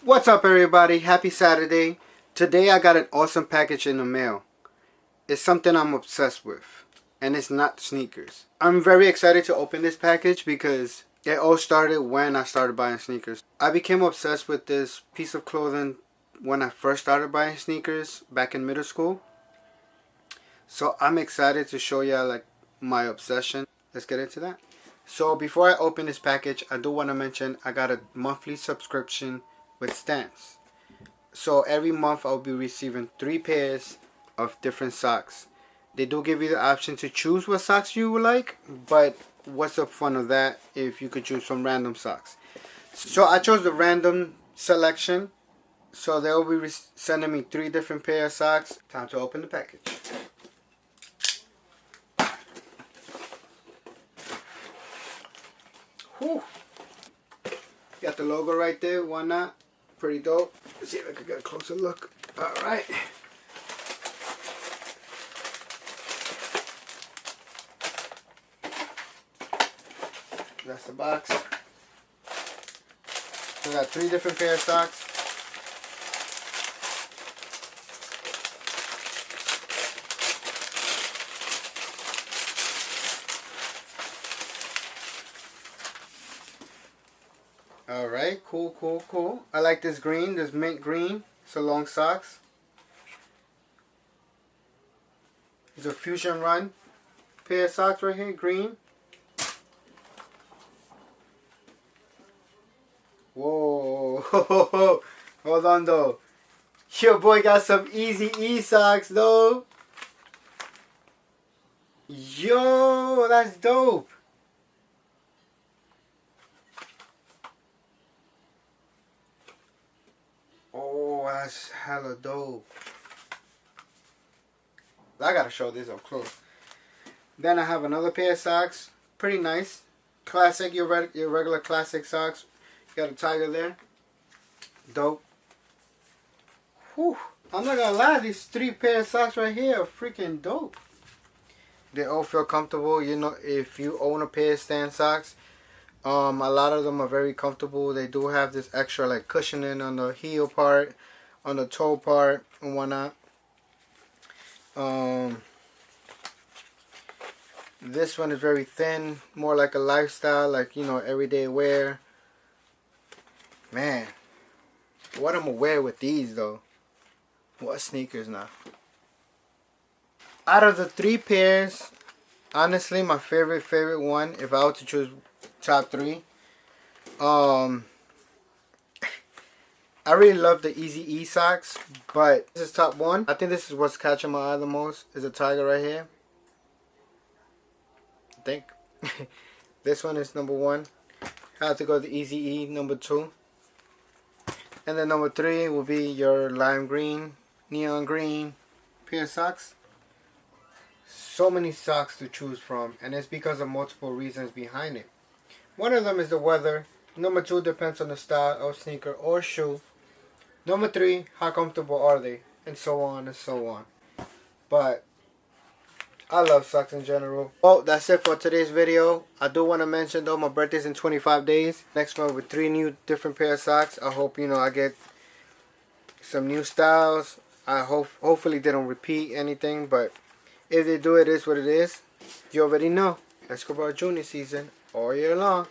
What's up, everybody? Happy Saturday. Today I got an awesome package in the mail. It's something I'm obsessed with, and it's not sneakers. I'm very excited to open this package because it all started when I started buying sneakers. I became obsessed with this piece of clothing when I first started buying sneakers back in middle school. So I'm excited to show y'all like my obsession. Let's get into that. So before I open this package, I do want to mention I got a monthly subscription with Stance. So every month I'll be receiving 3 pairs of different socks. They do give you the option to choose what socks you would like, but what's the fun of that if you could choose some random socks? So I chose the random selection. So they'll be sending me 3 different pairs of socks. Time to open the package. Whew. Got the logo right there, why not? Pretty dope. Let's see if I can get a closer look. Alright. That's the box. So I got 3 different pair of socks. Alright, cool. I like this green, this mint green. It's a long socks. It's a Fusion Run pair of socks right here, green. Whoa, hold on though. Your boy got some Easy E socks though. Yo, that's dope. Oh, that's hella dope. I gotta show this up close. Then I have another pair of socks. Pretty nice. Classic, your regular classic socks. Got a tiger there. Dope. Whew. I'm not gonna lie, these 3 pair of socks right here are freaking dope. They all feel comfortable. You know, if you own a pair of Stance socks, a lot of them are very comfortable. They do have this extra like cushioning on the heel part, on the toe part, and whatnot. This one is very thin, more like a lifestyle, like, you know, everyday wear. Man, what I'm gonna wear with these though? What sneakers now? Out of the 3 pairs, honestly, my favorite one, if I were to choose top 3, I really love the Easy E socks, but this is top 1. I think this is what's catching my eye the most, is a tiger right here. I think. This one is number 1. I have to go the Easy E, number 2. And then number 3 will be your lime green, neon green pair of socks. So many socks to choose from, and it's because of multiple reasons behind it. One of them is the weather. Number 2 depends on the style of sneaker or shoe. Number 3, how comfortable are they? And so on and so on. But I love socks in general. Well, that's it for today's video. I do want to mention though, my birthday's in 25 days. Next month with 3 new different pair of socks. I hope, you know, I get some new styles. I hopefully they don't repeat anything, but if they do, it is what it is. You already know. Escobar Junior season all year long.